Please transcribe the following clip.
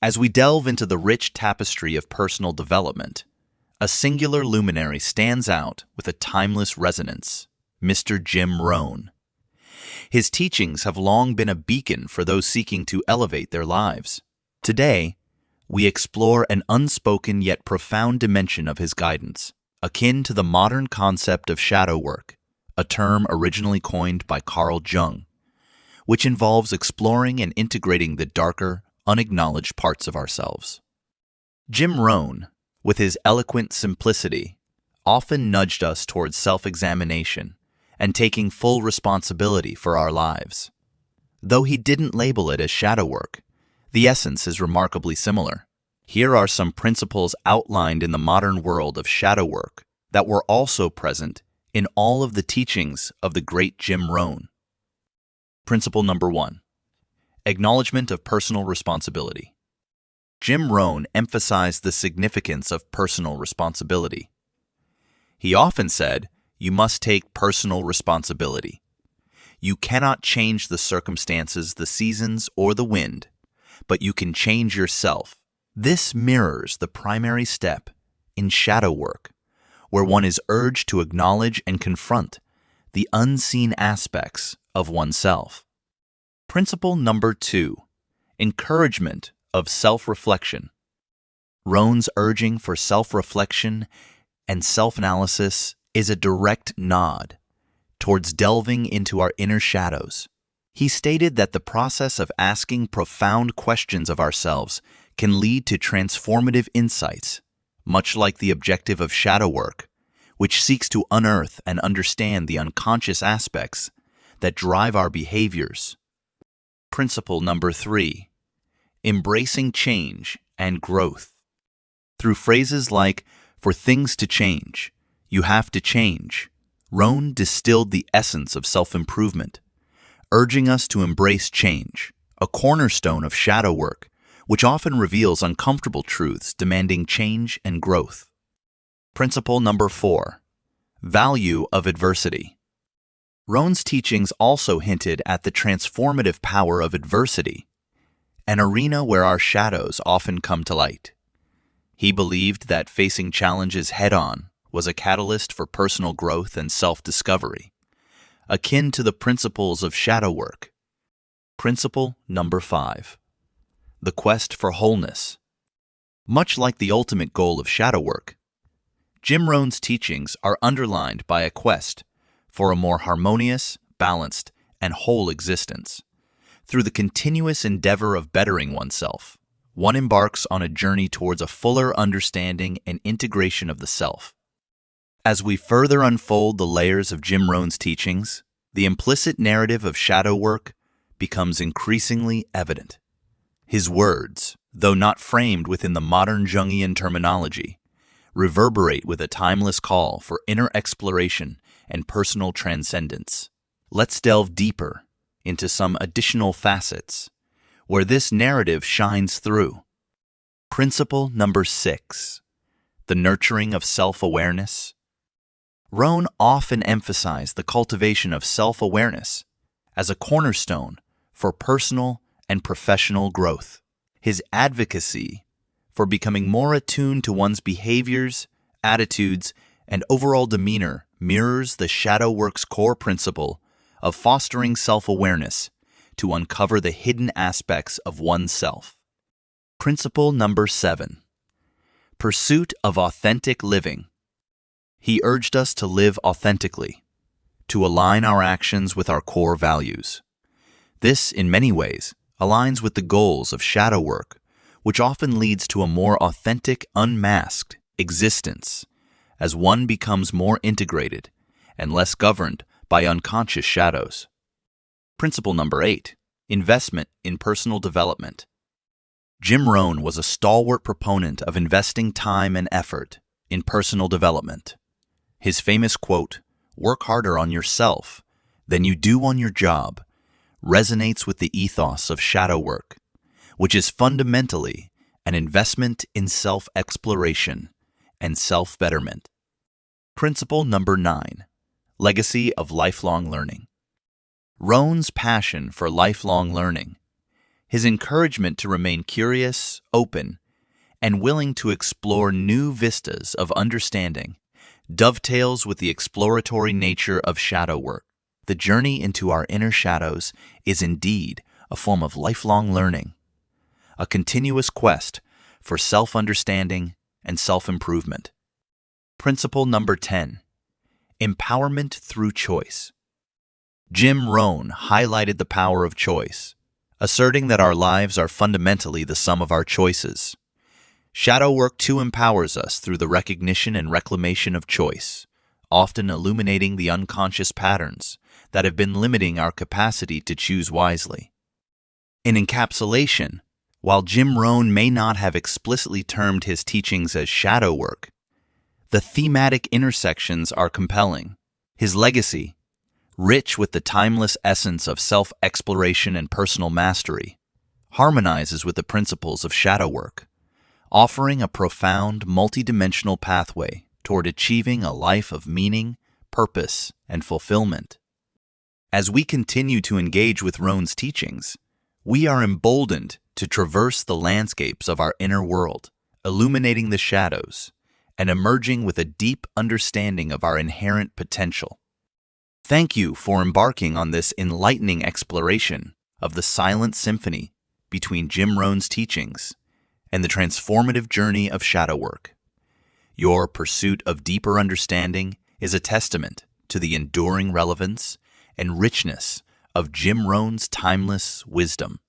As we delve into the rich tapestry of personal development, a singular luminary stands out with a timeless resonance, Mr. Jim Rohn. His teachings have long been a beacon for those seeking to elevate their lives. Today, we explore an unspoken yet profound dimension of his guidance, akin to the modern concept of shadow work, a term originally coined by Carl Jung, which involves exploring and integrating the darker, unacknowledged parts of ourselves. Jim Rohn, with his eloquent simplicity, often nudged us towards self-examination and taking full responsibility for our lives. Though he didn't label it as shadow work, the essence is remarkably similar. Here are some principles outlined in the modern world of shadow work that were also present in all of the teachings of the great Jim Rohn. Principle number 1. Acknowledgement of personal responsibility. Jim Rohn emphasized the significance of personal responsibility. He often said, "You must take personal responsibility. You cannot change the circumstances, the seasons, or the wind, but you can change yourself." This mirrors the primary step in shadow work, where one is urged to acknowledge and confront the unseen aspects of oneself. Principle number 2. Encouragement of self-reflection. Rohn's urging for self-reflection and self-analysis is a direct nod towards delving into our inner shadows. He stated that the process of asking profound questions of ourselves can lead to transformative insights, much like the objective of shadow work, which seeks to unearth and understand the unconscious aspects that drive our behaviors. Principle number 3. Embracing change and growth. Through phrases like, "For things to change, you have to change," Rohn distilled the essence of self-improvement, urging us to embrace change, a cornerstone of shadow work, which often reveals uncomfortable truths demanding change and growth. Principle number 4. Value of adversity. Rohn's teachings also hinted at the transformative power of adversity, an arena where our shadows often come to light. He believed that facing challenges head-on was a catalyst for personal growth and self-discovery, akin to the principles of shadow work. Principle number 5. The quest for wholeness. Much like the ultimate goal of shadow work, Jim Rohn's teachings are underlined by a quest for a more harmonious, balanced, and whole existence. Through the continuous endeavor of bettering oneself, one embarks on a journey towards a fuller understanding and integration of the self. As we further unfold the layers of Jim Rohn's teachings, the implicit narrative of shadow work becomes increasingly evident. His words, though not framed within the modern Jungian terminology, reverberate with a timeless call for inner exploration and personal transcendence. Let's delve deeper into some additional facets where this narrative shines through. Principle number 6. The nurturing of self-awareness. Rohn often emphasized the cultivation of self-awareness as a cornerstone for personal and professional growth. His advocacy for becoming more attuned to one's behaviors, attitudes, and overall demeanor mirrors the shadow work's core principle of fostering self-awareness to uncover the hidden aspects of oneself. Principle number 7. Pursuit of authentic living. He urged us to live authentically, to align our actions with our core values. This, in many ways, aligns with the goals of shadow work, which often leads to a more authentic, unmasked existence as one becomes more integrated and less governed by unconscious shadows. Principle number 8. Investment in personal development. Jim Rohn was a stalwart proponent of investing time and effort in personal development. His famous quote, "Work harder on yourself than you do on your job," resonates with the ethos of shadow work, which is fundamentally an investment in self-exploration and self-betterment. Principle number 9. Legacy of lifelong learning. Rohn's passion for lifelong learning, His encouragement to remain curious, open, and willing to explore new vistas of understanding dovetails with the exploratory nature of shadow work. The journey into our inner shadows is indeed a form of lifelong learning, a continuous quest for self-understanding and self-improvement. Principle number 10. Empowerment through choice. Jim Rohn highlighted the power of choice, asserting that our lives are fundamentally the sum of our choices. Shadow work too empowers us through the recognition and reclamation of choice, often illuminating the unconscious patterns that have been limiting our capacity to choose wisely. In encapsulation, while Jim Rohn may not have explicitly termed his teachings as shadow work, the thematic intersections are compelling. His legacy, rich with the timeless essence of self-exploration and personal mastery, harmonizes with the principles of shadow work, offering a profound, multidimensional pathway toward achieving a life of meaning, purpose, and fulfillment. As we continue to engage with Rohn's teachings, we are emboldened to traverse the landscapes of our inner world, illuminating the shadows, and emerging with a deep understanding of our inherent potential. Thank you for embarking on this enlightening exploration of the silent symphony between Jim Rohn's teachings and the transformative journey of shadow work. Your pursuit of deeper understanding is a testament to the enduring relevance and richness of Jim Rohn's timeless wisdom.